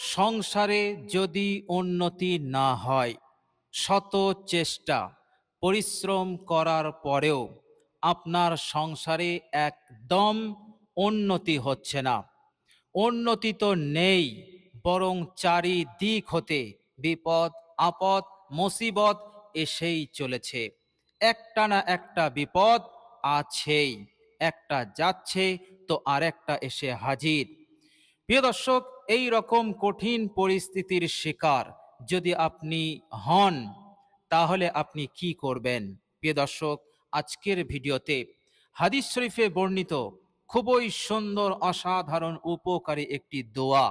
সংসারে যদি উন্নতি না হয়, শত চেষ্টা পরিশ্রম করার পরেও আপনার সংসারে একদম উন্নতি হচ্ছে না, উন্নতি তো নেই, বরং চারিদিক হতে বিপদ আপদ মুসিবত এসেই চলেছে। একটা না একটা বিপদ আছেই, একটা যাচ্ছে তো আরেকটা এসে হাজির। প্রিয় দর্শক, এই রকম কঠিন পরিস্থিতির শিকার যদি আপনি হন, তাহলে আপনি কি করবেন? প্রিয় দর্শক, আজকের ভিডিওতে হাদিস শরীফে বর্ণিত খুবই সুন্দর অসাধারণ উপকারী একটি দোয়া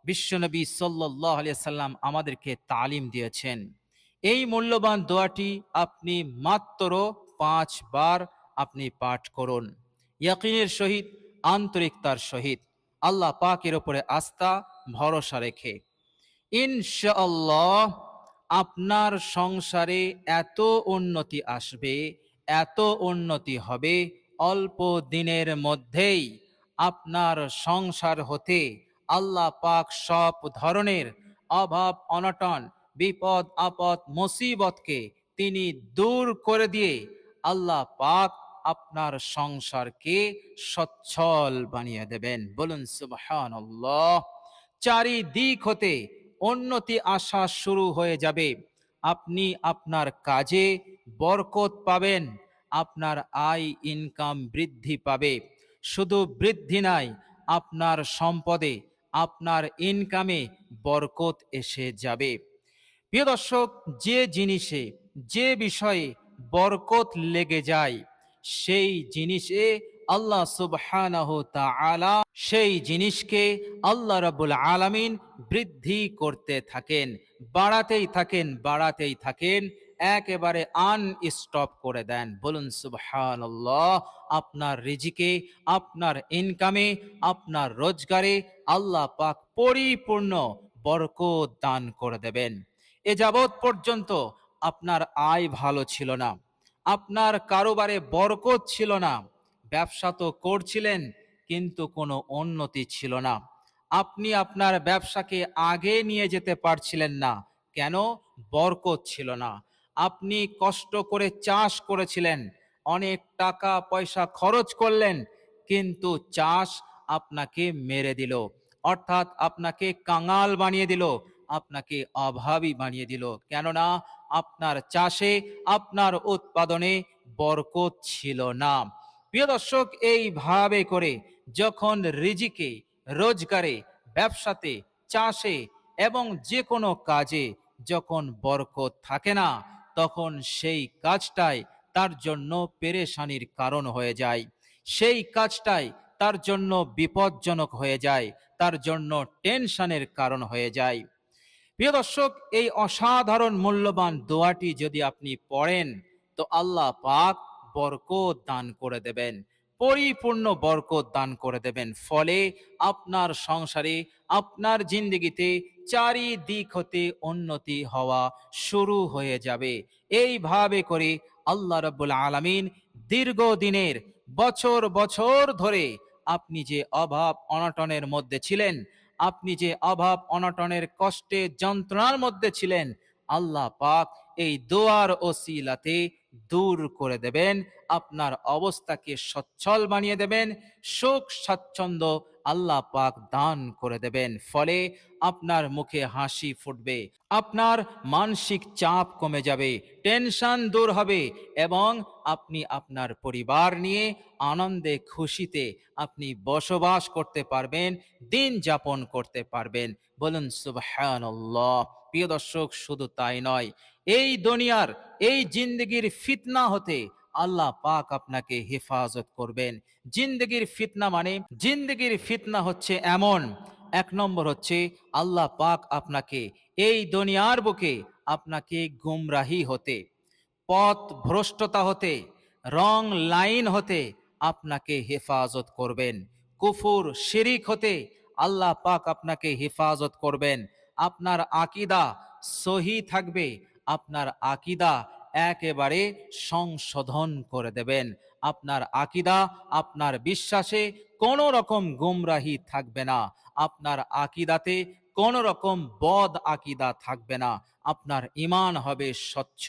বিশ্বনবী সাল্লাল্লাহু আলাইহি সাল্লাম আমাদেরকে তালিম দিয়েছেন। এই মূল্যবান দোয়াটি আপনি মাত্র 5 বার আপনি পাঠ করুন, ইয়াকিনের সহিত, আন্তরিকতার সহিত, আল্লাহ পাকের উপরে আস্থা ভরসা রেখে। ইনশাআল্লাহ আপনার সংসারে এত উন্নতি আসবে, এত উন্নতি হবে, অল্প দিনের মধ্যেই আপনার সংসার হতে আল্লাহ পাক সব ধরনের অভাব অনটন বিপদ আপদ মুসিবতকে তিনি দূর করে দিয়ে আল্লাহ পাক আপনার সংসারকে সচ্ছল বানিয়ে দেবেন। বলুন সুবহানাল্লাহ। চারিদিক হতে উন্নতি আসা শুরু হয়ে যাবে। আপনি আপনার কাজে বরকত পাবেন, আপনার আয় ইনকাম বৃদ্ধি পাবে। শুধু বৃদ্ধি নাই, আপনার সম্পদে, আপনার ইনকামে বরকত এসে যাবে। প্রিয় দর্শক, যে জিনিসে, যে বিষয়ে বরকত লেগে যায়, সেই জিনিসে আল্লাহ সুবহানাহু তাআলা সেই জিনিসকে আল্লাহ রাব্বুল আলামিন বৃদ্ধি করতে থাকেন, বাড়াতেই থাকেন, বাড়াতেই থাকেন, একেবারে আনস্টপ করে দেন। বলুন সুবহানাল্লাহ। আপনার রিজিকে, আপনার ইনকামে, আপনার রোজগারে আল্লাহ পাক পরিপূর্ণ বরকত দান করে দেবেন। এ যাবৎ পর্যন্ত আপনার আয় ভালো ছিল না, আপনার কারোবারে বরকত ছিল না, ব্যবসা তো করছিলেন কিন্তু কোনো উন্নতি ছিল না, আপনি আপনার ব্যবসাকে আগে নিয়ে যেতে পারছিলেন না। কেন? বরকত ছিল না। আপনি কষ্ট করে চাষ করেছিলেন, অনেক টাকা পয়সা খরচ করলেন, কিন্তু চাষ আপনাকে মেরে দিল, অর্থাৎ আপনাকে কাঙাল বানিয়ে দিল, আপনাকে অভাবী বানিয়ে দিল। কেননা আপনার চাষে, আপনার উৎপাদনে বরকত ছিল না। প্রিয় দর্শক, এইভাবে করে যখন রিজিকে, রোজগারে, ব্যবসাতে, চাষে এবং যে কোনো কাজে যখন বরকত থাকে না, তখন সেই কাজটাই তার জন্য পেরেশানির কারণ হয়ে যায়, সেই কাজটাই তার জন্য বিপজ্জনক হয়ে যায়, তার জন্য টেনশনের কারণ হয়ে যায়। প্রিয় দর্শক, এই অসাধারণ মূল্যবান দোয়াটি যদি আপনি পড়েন, তো আল্লাহ পাক বরকত দান করে দেবেন, পরিপূর্ণ বরকত দান করে দেবেন। ফলে আপনার সংসারে, আপনার জিন্দগিতে চারিদিক হতে উন্নতি হওয়া শুরু হয়ে যাবে। এইভাবে করে আল্লাহ রাব্বুল আলামিন দীর্ঘদিনের, বছর বছর ধরে আপনি যে অভাব অনটনের মধ্যে ছিলেন, আপনি যে অভাব অনটনের কষ্টে যন্ত্রণার মধ্যে ছিলেন, আল্লাহ পাক এই দোয়ার ওসিলাতে দূর করে দেবেন, আপনার অবস্থাকে সচ্ছল বানিয়ে দেবেন, সুখ স্বাচ্ছন্দ্য আল্লাহ পাক দান করে দেবেন। ফলে আপনার মুখে হাসি ফুটবে, আপনার মানসিক চাপ কমে যাবে, টেনশন দূর হবে এবং আপনি আপনার পরিবার নিয়ে আনন্দে খুশিতে আপনি বসবাস করতে পারবেন, দিন যাপন করতে পারবেন। বলুন সুবহানাল্লাহ। প্রিয় দর্শক, শুধু তাই নয়, এই দুনিয়ার, এই জিন্দগির ফিতনা হতে আল্লাহ পাক আপনাকে হেফাজত করবেন। জিন্দগির ফিতনা মানে, জিন্দগির ফিতনা হচ্ছে এমন, 1 নম্বর হচ্ছে আল্লাহ পাক আপনাকে এই দুনিয়ার বুকে আপনাকে গুমরাহি হতে, পথ ভ্রষ্টতা হতে, রং লাইন হতে আপনাকে হেফাজত করবেন। কুফুর শিরিক হতে আল্লাহ পাক আপনাকে হেফাজত করবেন। আপনার আকীদা সহি থাকবে, আপনার আকীদা একেবারে সংশোধন করে দেবেন। আপনার আকীদা, আপনার বিশ্বাসে কোনো রকম গুমরাহি থাকবে না, আপনার আকীদাতে কোন রকম বদ আকীদা থাকবে না। আপনার ঈমান হবে স্বচ্ছ,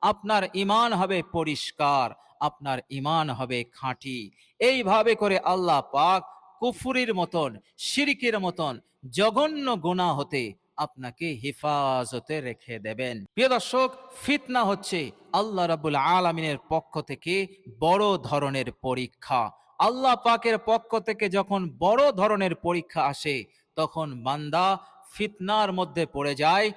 আপনার ঈমান হবে পরিষ্কার, আপনার ঈমান হবে খাঁটি। এইভাবে করে আল্লাহ পাক কুফরির মতন, শিরকের মতন জঘন্য গুনাহ হতে আপনাকে হেফাজতে রেখে দেবেন। প্রিয় দর্শক, ফিতনা হচ্ছে আল্লাহ রাব্বুল আলামিনের পক্ষ থেকে বড় ধরনের পরীক্ষা। আল্লাহ পাকের পক্ষ থেকে যখন বড় ধরনের পরীক্ষা আসে, তখন বান্দা ফিতনার মধ্যে পড়ে যায়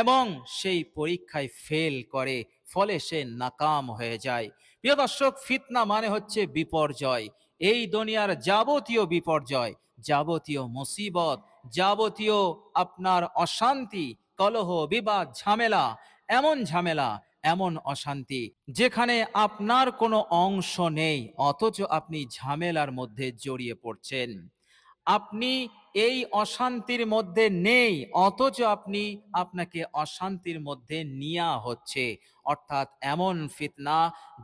এবং সেই পরীক্ষায় ফেল করে, ফলে সে নাকাম হয়ে যায়। প্রিয় দর্শক, ফিতনা মানে হচ্ছে বিপর্যয়। এই দুনিয়ার যাবতীয় বিপর্যয়, যাবতীয় মুসিবত, যাবতীয় আপনার অশান্তি, কলহ, বিবাদ, ঝামেলা, ঝামেলা, এমন অশান্তি যেখানে আপনার কোনো অংশ নেই, অথচ আপনি ঝামেলার মধ্যে জড়িয়ে পড়ছেন। আপনি এই অশান্তির মধ্যে নেই, অথচ আপনাকে অশান্তির মধ্যে নেওয়া হচ্ছে। অর্থাৎ এমন ফিতনা,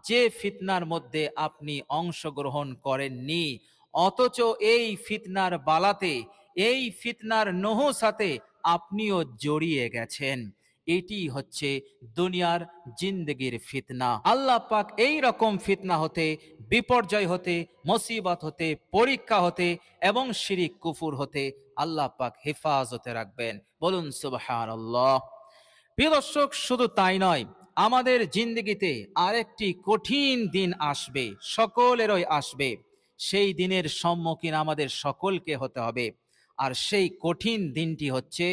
যে ফিতনার মধ্যে আপনি অংশগ্রহণ করেননি, অথচ এই ফিতনার বালাতে, এই ফিতনার নহুসাতে আপনিও জড়িয়ে গেছেন। এটি হচ্ছে দুনিয়ার জিন্দগির ফিতনা। আল্লাহ পাক এই রকম ফিতনা হতে, বিপর্যয় হতে, মুসিবত হতে, পরীক্ষা হতে এবং শিরিক কুফুর হতে আল্লাহ পাক হেফাজতে রাখবেন। বলুন সুবহানাল্লাহ। প্রিয় দর্শক, শুধু তাই নয়, আমাদের জিন্দগিতে আরেকটি কঠিন দিন আসবে, সকলেরই আসবে। সেই দিনের সম্মুখীন আমাদের সকলকে হতে হবে। আর সেই কঠিন দিনটি হচ্ছে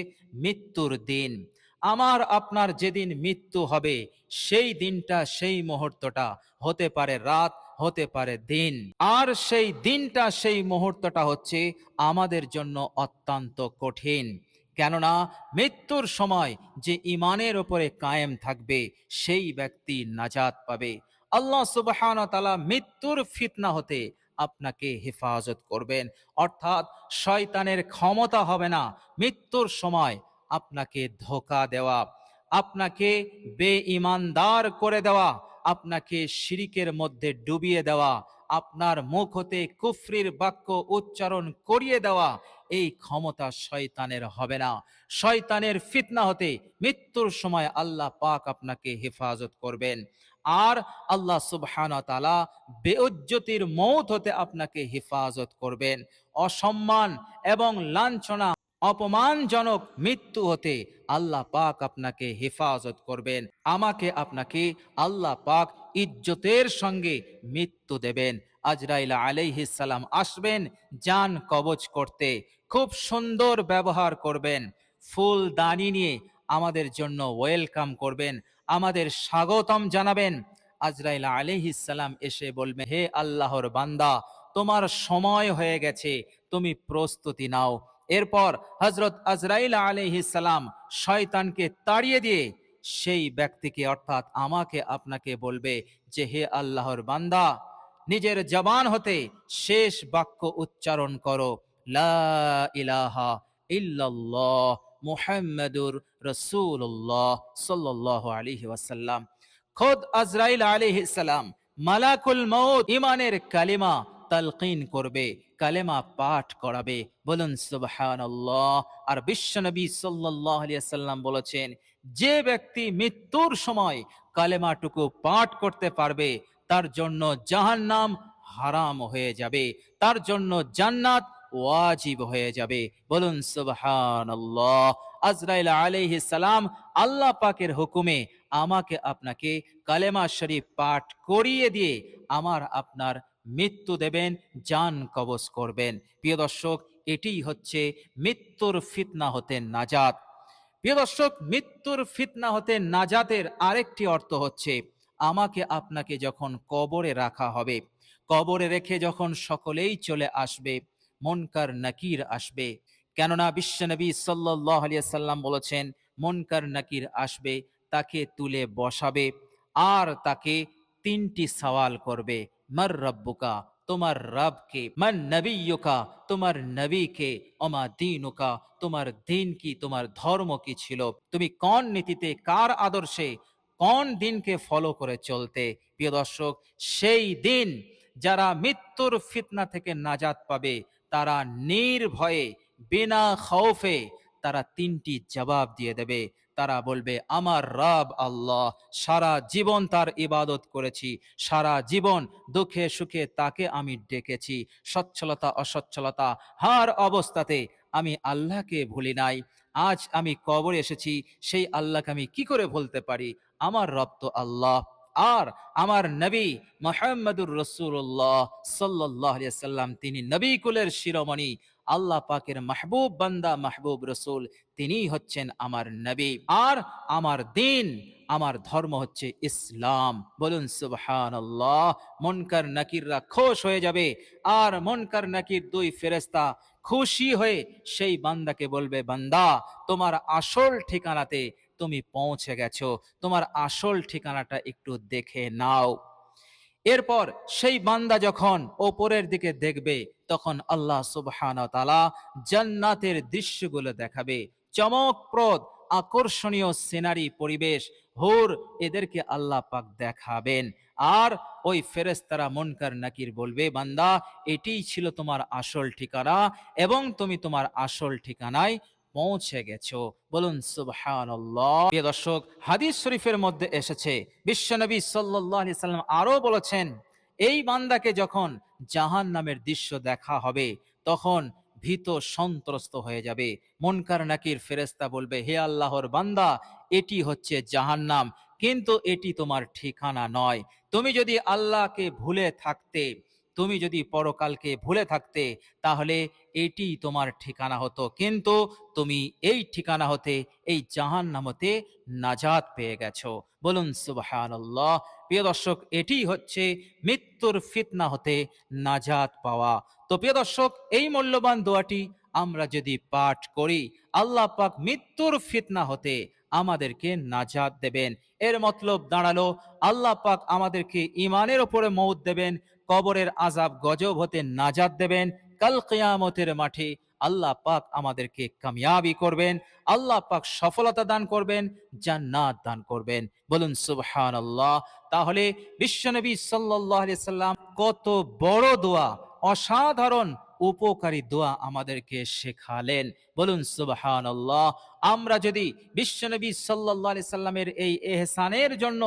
মৃত্যুর দিন। আমার আপনার যেদিন মৃত্যু হবে, সেই দিনটা, সেই মুহূর্তটা হতে পারে রাত, হতে পারে দিন। আর সেই দিনটা, সেই মুহূর্তটা হচ্ছে আমাদের জন্য অত্যন্ত কঠিন। কেননা মৃত্যুর সময় যে ঈমানের উপরে কায়েম থাকবে, সেই ব্যক্তি নাজাত পাবে। আল্লাহ সুবহানাহু ওয়া তাআলা মৃত্যুর ফিতনা হতে আপনাকে হেফাজত করবেন। অর্থাৎ শয়তানের ক্ষমতা হবে না মৃত্যুর সময় আপনাকে ধোঁকা দেওয়া, আপনাকে বেঈমানদার করে দেওয়া, আপনাকে শিরিকের মধ্যে ডুবিয়ে দেওয়া, আপনার মুখ হতে কুফরির বাক্য উচ্চারণ করিয়ে দেওয়া, এই ক্ষমতা শয়তানের হবে না। শয়তানের ফিতনা হতে মৃত্যুর সময় আল্লাহ পাক আপনাকে হেফাজত করবেন। আর আল্লাহ সুবহানাহু ওয়া তাআলা বেইজ্জতির মওত হতে আপনাকে হেফাজত করবেন। অসম্মান এবং লাঞ্ছনা, অপমানজনক মৃত্যু হতে আল্লাহ পাক আপনাকে হেফাজত করবেন। আমাকে আপনাকে আল্লাহ পাক ইজ্জতের সঙ্গে মৃত্যু দেবেন। আজরাইল আলাইহিস সালাম আসবেন জান কবজ করতে, খুব সুন্দর ব্যবহার করবেন, ফুল দানি নিয়ে আমাদের জন্য ওয়েলকাম করবেন, আমাদের স্বাগতম জানাবেন। আজরাইল আলাইহিস সালাম এসে বলবেন, হে আল্লাহর বান্দা, তোমার সময় হয়ে গেছে, তুমি প্রস্তুতি নাও। এরপর হযরত আজরাইল আলাইহিস সালাম শয়তানকে তাড়িয়ে দিয়ে সেই ব্যক্তিকে, অর্থাৎ আমাকে আপনাকে বলবে যে, হে আল্লাহর বান্দা, নিজের জবান হতে শেষ বাক্য উচ্চারণ করো, লা ইলাহা ইল্লাল্লাহ মুহাম্মাদুর রাসূলুল্লাহ সাল্লাল্লাহু আলাইহি ওয়াসাল্লাম। খোদ আজরাইল আলাইহিস সালাম মালাকুল মউত ঈমানের কালিমা তালকিন করবে, কালেমা পাঠ করাবে। বলুন সুবহানাল্লাহ। আর বিশ্বনবী সাল্লাল্লাহু আলাইহি ওয়াসাল্লাম বলেছেন, যে ব্যক্তি মৃত্যুর সময় কালেমাটুকু পাঠ করতে পারবে, তার জন্য জাহান্নাম হারাম হয়ে যাবে, তার জন্য জান্নাত ওয়াজিব হয়ে যাবে। বলুন সুবহানাল্লাহ। আজরাইল আলাইহিস সালাম আল্লাহ পাকের হুকুমে আমাকে আপনাকে কালেমা শরীফ পাঠ করিয়ে দিয়ে আমার আপনার মৃত্যু দেবেন, জান কবজ করবেন। প্রিয় দর্শক, এটিই হচ্ছে মৃত্যুর ফিতনা হতে নাজাত। প্রিয় দর্শক, মৃত্যুর ফিতনা হতে নাজাতের আরেকটি অর্থ হচ্ছে, আমাকে আপনাকে যখন কবরে রাখা হবে, কবরে রেখে যখন সকলেই চলে আসবে, মুনকার নাকির আসবে। কেননা বিশ্বনবী সাল্লাল্লাহু আলাইহি সাল্লাম বলেছেন, মুনকার নাকির আসবে, তাকে তুলে বসাবে আর তাকে তিনটি সওয়াল করবে। মার রব্বুকা, তোমার রবকে, মান নবিয়্যুকা, তোমার নবীকে, ওমা দীনুকা, তোমার দিন কি, তোমার ধর্ম কি ছিল, তুমি কোন নীতিতে, কার আদর্শে, কোন দিনকে ফলো করে চলতে। প্রিয় দর্শক, সেই দিন যারা মৃত্যুর ফিতনা থেকে নাজাত পাবে, তারা নির্ভয়ে, বিনা খৌফে, তারা তিনটি জবাব দিয়ে দেবে। তারা বলবে, আমার রব আল্লাহ, সারা জীবন তার ইবাদত করেছি, সারা জীবন দুঃখে সুখে তাকে আমি ডেকেছি, সচ্ছলতা অসচ্ছলতা হার অবস্থাতে আমি আল্লাহকে ভুলি নাই। আজ আমি কবরে এসেছি, সেই আল্লাহকে আমি কি করে ভুলতে পারি? আমার রব তো আল্লাহ। আর আমার নবী মুহাম্মদুর রাসূলুল্লাহ সাল্লাল্লাহু আলাইহি সাল্লাম, তিনি নবী কুলের শিরোমণি, আল্লাহ পাকের মাহবুব বান্দা, মাহবুব রসুল, তিনিই হচ্ছেন আমার নবী। আর আমার দিন, আমার ধর্ম হচ্ছে ইসলাম। বলুন সুবহানাল্লাহ। মুনকার নাকিররা খুশ হয়ে যাবে, আর মুনকার নাকির দুই ফেরেশতা খুশি হয়ে সেই বান্দাকে বলবে, বান্দা, তোমার আসল ঠিকানাতে তুমি পৌঁছে গেছো, তোমার আসল ঠিকানাটা একটু দেখে নাও। এরপর সেই বান্দা যখন ওপরের দিকে দেখবে, তখন আল্লাহ সুবহানাহু ওয়া তাআলা জান্নাতের দৃশ্যগুলো দেখাবে, চমকপ্রদ আকর্ষণীয় সিনারি পরিবেশ, হুর, এদেরকে আল্লাহ পাক দেখাবেন। আর ওই ফেরেশতারা মুনকার নাকির বলবে, বান্দা, এটিই ছিল তোমার আসল ঠিকানা, এবং তুমি তোমার আসল ঠিকানায় পৌঁছে গেছো। বলুন সুবহানাল্লাহ। প্রিয় দর্শক, হাদিস শরীফের মধ্যে এসেছে, বিশ্বনবী সাল্লাল্লাহু আলাইহি সাল্লাম আরো বলেছেন, এই বান্দাকে যখন জাহান্নামের দৃশ্য দেখা হবে, তখন ভীত সন্ত্রস্ত হয়ে যাবে। মুনকার নাকির ফেরেশতা বলবে, হে আল্লাহর বান্দা, এটি হচ্ছে জাহান্নাম, কিন্তু এটি তোমার ঠিকানা নয়। তুমি যদি আল্লাহকে ভুলে থাকতে, তুমি যদি পরকালকে ভুলে থাকতে, তাহলে এটি তোমার ঠিকানা হতো, কিন্তু তুমি এই ঠিকানা হতে, এই জাহান্নাম হতে নাজাত পেয়ে গেছো। বলুন সুবহানাল্লাহ। প্রিয় দর্শক, এটি হচ্ছে মৃত্যুর ফিতনা হতে নাজাত পাওয়া। তো প্রিয় দর্শক, এই মূল্যবান দোয়াটি আমরা যদি পাঠ করি, আল্লাহ পাক মৃত্যুর ফিতনা হতে আমাদেরকে নাজাত দেবেন। এর মতলব দাঁড়ালো, আল্লাহ পাক আমাদেরকে ইমানের উপরে মওত দেবেন, কবরের আযাব গজব হতে নাজাত দেবেন, কাল কিয়ামতের মাঠে আল্লাহ পাক আমাদেরকে কামিয়াবি করবেন, আল্লাহ পাক সফলতা দান করবেন, জান্নাত দান করবেন। বলুন সুবহানাল্লাহ। তাহলে বিশ্বনবী সাল্লাল্লাহু আলাইহি সাল্লাম কত বড় দোয়া, অসাধারণ উপকারী দোয়া আমাদেরকে শেখালেন। বলুন সুবহানাল্লাহ। আমরা যদি বিশ্বনবী সাল্লাল্লাহু আলাইহি সাল্লামের এই এহসানের জন্য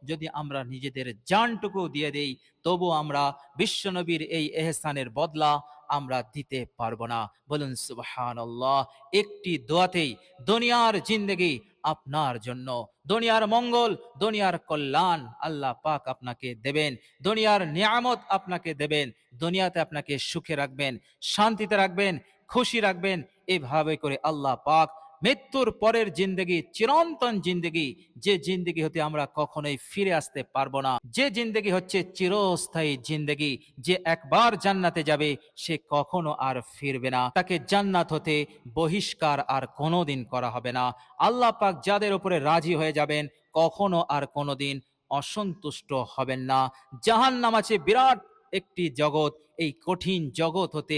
যদি আমরা নিজেদের জানটুকু দিয়ে দেই, তবু আমরা বিশ্বনবীর এই এহসানের বদলা আমরা দিতে পারবো না। বলুন সুবহানাল্লাহ। একটি দোয়াতেই দুনিয়ার জিন্দেগি আপনার জন্য, দুনিয়ার মঙ্গল, দুনিয়ার কল্যাণ আল্লাহ পাক আপনাকে দেবেন, দুনিয়ার নিয়ামত আপনাকে দেবেন, দুনিয়াতে আপনাকে সুখে রাখবেন, শান্তিতে রাখবেন, খুশি রাখবেন। এভাবে করে আল্লাহ পাক মৃত্যুর পরের জিন্দেগি, চিরন্তন জিন্দেগি, যে জিন্দেগি হতে আমরা কখনোই ফিরে আসতে পারবো না, যে জিন্দেগি হচ্ছে চিরস্থায়ী জিন্দেগি, যে একবার জান্নাতে যাবে সে কখনো আর ফিরবে না, তাকে জান্নাত হতে বহিষ্কার আর কোনোদিন করা হবে না। আল্লাহ পাক যাদের উপরে রাজি হয়ে যাবেন, কখনো আর কোনোদিন অসন্তুষ্ট হবেন না। জাহান্নাম আছে বিরাট একটি জগৎ, এই কঠিন জগৎ হতে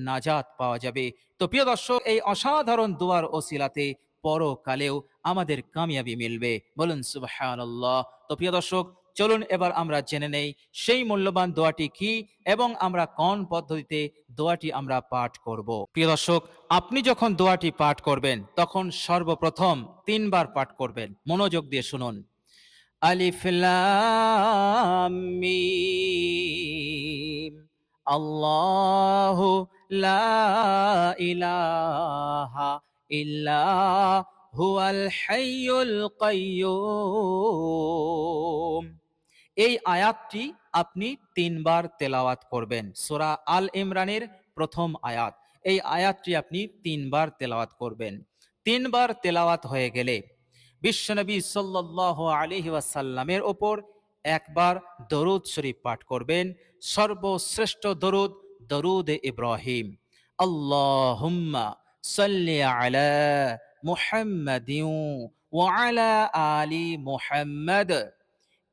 নাজাত পাওয়া যাবে। তো প্রিয় দর্শক, এই অসাধারণ দোয়ার ওসিলাতে পরকালেও আমাদের কামিয়াবি মিলবে। বলুন সুবহানাল্লাহ। তো প্রিয় দর্শক, চলুন এবার আমরা জেনে নেই সেই মূল্যবান দোয়াটি কি, এবং আমরা কোন পদ্ধতিতে দোয়াটি আমরা পাঠ করব। প্রিয় দর্শক, আপনি যখন দোয়াটি পাঠ করবেন, তখন সর্বপ্রথম 3 বার পাঠ করবেন। মনোযোগ দিয়ে শুনুন। আলিফ লাম মিম, আল্লাহু লা ইলাহা ইল্লা হুয়াল হাইয়ুল কাইয়্যুম। এই আয়াতটি আপনি 3 বার তেলাওয়াত করবেন। সূরা আল ইমরানের প্রথম আয়াত। এই আয়াতটি আপনি 3 বার তেলাওয়াত করবেন। 3 বার তেলাওয়াত হয়ে গেলে বিশ্বনবী সাল্লাল্লাহু আলাইহি ওয়াসাল্লামের ওপর একবার দরুদ শরীফ পাঠ করবেন। সর্বশ্রেষ্ঠ দরুদ, দরুদ ইব্রাহিম। আল্লাহুম্মা সাল্লি আলা মুহাম্মাদিন ওয়া আলা আলি মুহাম্মাদ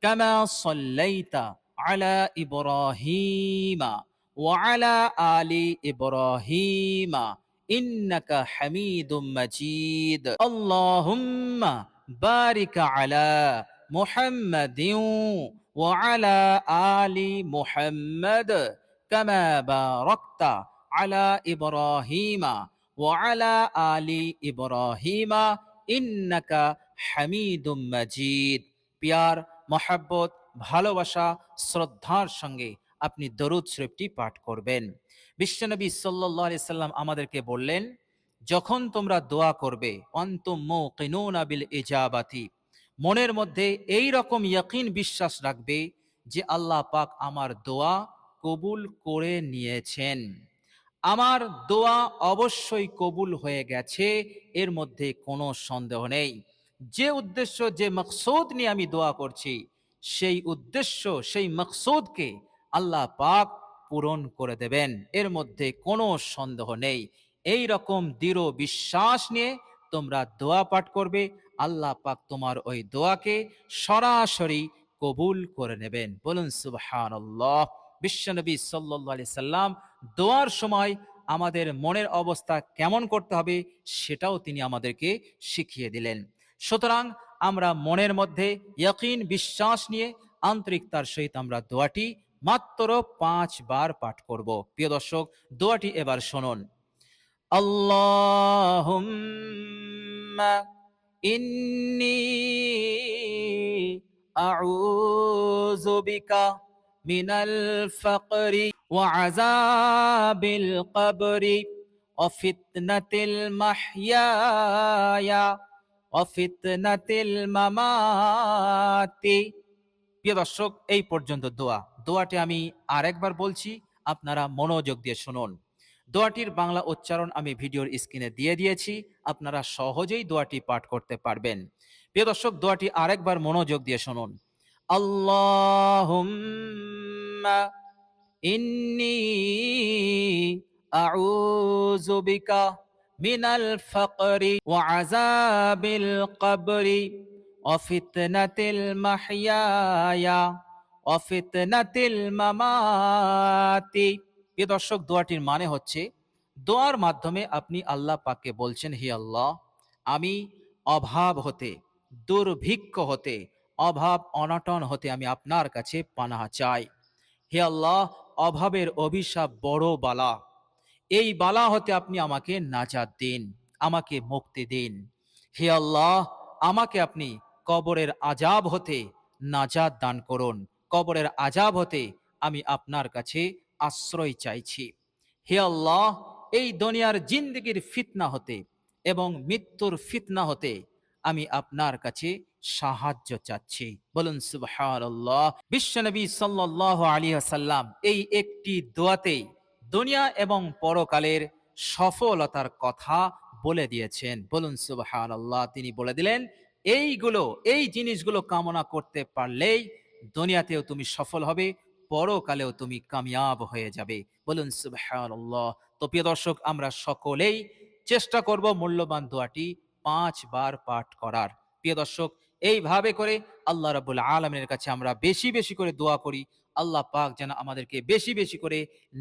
কামা সাল্লাইতা আলা ইব্রাহিমা ওয়া আলা আলি ইব্রাহিমা ইন্নাকা হামিদুম মাজিদ। আল্লাহুম্মা বারিক আলা মুহাম্মাদিন ওয়া আলা আলি মুহাম্মাদ কামা বারাকতা আলা ইব্রাহিমা ওয়া আলা আলি ইব্রাহিমা ইন্নাকা হামিদুম মাজিদ। পিয়ার, মহাব্বত, ভালোবাসা, শ্রদ্ধার সঙ্গে আপনি দরুদ শরীফটি পাঠ করবেন। বিশ্বনবী সাল্লাল্লাহু আলাইহি সাল্লাম আমাদেরকে বললেন, যখন তোমরা দোয়া করবে, অন্তুম মুকিনুনা বিল ইজাবাতি, মনের মধ্যে এই রকম ইয়াকিন বিশ্বাস রাখবে যে আল্লাহ পাক আমার দোয়া কবুল করে নিয়েছেন, আমার দোয়া অবশ্যই কবুল হয়ে গেছে, এর মধ্যে কোনো সন্দেহ নেই। যে উদ্দেশ্য, যে মকসুদ নিয়ে আমি দোয়া করছি, সেই উদ্দেশ্য, সেই মকসুদকে আল্লাহ পাক পূরণ করে দেবেন, এর মধ্যে কোনো সন্দেহ নেই। এই রকম দৃঢ় বিশ্বাস নিয়ে তোমরা দোয়া পাঠ করবে, আল্লাহ পাক তোমার ওই দোয়াকে সরাসরি কবুল করে নেবেন। বলুন সুবহানাল্লাহ। বিশ্বনবী সাল্লাল্লাহু আলাইহি সাল্লাম দোয়ার সময় আমাদের মনের অবস্থা কেমন করতে হবে সেটাও তিনি আমাদেরকে শিখিয়ে দিলেন। সুতরাং আমরা মনের মধ্যে ইয়াকিন বিশ্বাস নিয়ে আন্তরিকতার সহিত আমরা দোয়াটি মাত্র 5 বার পাঠ করব। প্রিয় দর্শক, দোয়াটি এবার শুনুন। আল্লাহুম্মা ইন্নী আউযু বিকা মিনাল ফাকরি ওয়া আযাবিল কবরি ওয়া ফিতনাতিল মাহইয়া ওয়া ফিতনাতিল মামাতি। প্রিয় দর্শক, এই পর্যন্ত দোয়াটি আমি আরেকবার বলছি, আপনারা মনোযোগ দিয়ে শুনুন। দোয়াটির বাংলা উচ্চারণ আমি ভিডিওর স্ক্রিনে দিয়ে দিয়েছি, আপনারা সহজেই দোয়াটি পাঠ করতে পারবেন। প্রিয় দর্শক, দোয়াটি আরেকবার মনোযোগ দিয়ে শুনুন। আল্লাহুম্মা ইন্নী আউযু বিকা মিনাল ফাকরি ওয়া আযাবিল কবরি ওয়া ফিতনাতিল মাহইয়া ওয়া ফিতনাতিল মামাতি। প্রিয় দর্শক, দোয়াটির মানে হচ্ছে, দোয়ার মাধ্যমে আপনি আল্লাহ পাককে বলছেন, হে আল্লাহ, আমি অভাব হতে, দুর্ভিক্ষ হতে, অভাব অনটন হতে আমি আপনার কাছে পানাহ চাই। হে আল্লাহ, অভাবের অভিশাপ বড় বালা, এই বালা হতে আপনি আমাকে নাজাত দিন, আমাকে মুক্তি দিন। হে আল্লাহ, আমাকে আপনি কবরের আযাব হতে নাজাত দান করুন, কবরের আযাব হতে আমি আপনার কাছে আশ্রয় চাইছি। হে আল্লাহ, এই দুনিয়ার জিন্দেগির ফিতনা হতে এবং মৃত্যুর ফিতনা হতে আমি আপনার কাছে সাহায্য চাচ্ছি। বলুন সুবহানাল্লাহ। বিশ্বনবী সাল্লাল্লাহু আলাইহি ওয়াসাল্লাম এই একটি দোয়াতেই দুনিয়া এবং পরকালের সফলতার কথা বলে দিয়েছেন। বলুন সুবহানাল্লাহ। তিনি বলে দিলেন, এই জিনিসগুলো কামনা করতে পারলেই দুনিয়াতেও তুমি সফল হবে, পরকালেও তুমি কামিয়াব হয়ে যাবে। বলুন সুবহানাল্লাহ। তো প্রিয় দর্শক, আমরা সকলেই চেষ্টা করব মূল্যবান দোয়াটি 5 বার পাঠ করার। প্রিয় দর্শক, এইভাবে করে আল্লাহ রাব্বুল আলামিনের কাছে আমরা বেশি বেশি করে দোয়া করি, আল্লাহ পাক যেন আমাদেরকে বেশি বেশি করে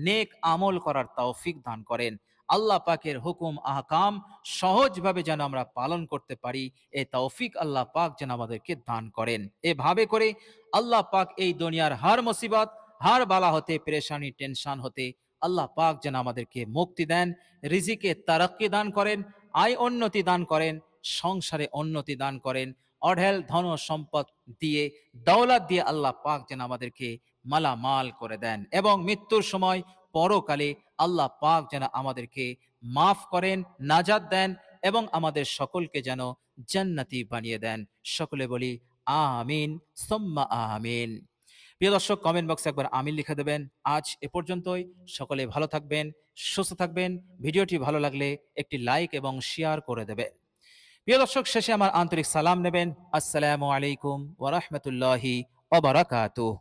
নেক আমল করার তৌফিক দান করেন। আল্লাহ পাকের হুকুম আহকাম সহজভাবে যেন আমরা পালন করতে পারি, এই তৌফিক আল্লাহ পাক যেন আমাদেরকে দান করেন। এভাবে করে আল্লাহ পাক এই দুনিয়ার হার মুসিবত, হার বালা হতে, পেরেশানি, টেনশন হতে আল্লাহ পাক যেন আমাদেরকে মুক্তি দেন, রিজিকে তারাক্কি দান করেন, আয় উন্নতি দান করেন, সংসারে উন্নতি দান করেন, অঢেল ধন সম্পদ দিয়ে, দৌলত দিয়ে আল্লাহ পাক যেন আমাদেরকে মালামাল করে দেন, এবং মৃত্যুর সময় পরকালে আল্লাহ পাক যেন আমাদেরকে মাফ করেন, নাজাত দেন, এবং আমাদের সকলকে যেন জান্নাতি বানিয়ে দেন। সকলে বলি আমিন সুম্মা আমিন। প্রিয় দর্শক, কমেন্ট বক্সে একবার আমিন লিখে দেবেন। আজ এ পর্যন্তই। সকলে ভালো থাকবেন, সুস্থ থাকবেন। ভিডিওটি ভালো লাগলে একটি লাইক এবং শেয়ার করে দেবেন। প্রিয় দর্শক, শেষে আমার আন্তরিক সালাম নেবেন। আসসালামু আলাইকুম ওয়া রাহমাতুল্লাহি ওয়া বারাকাতুহু।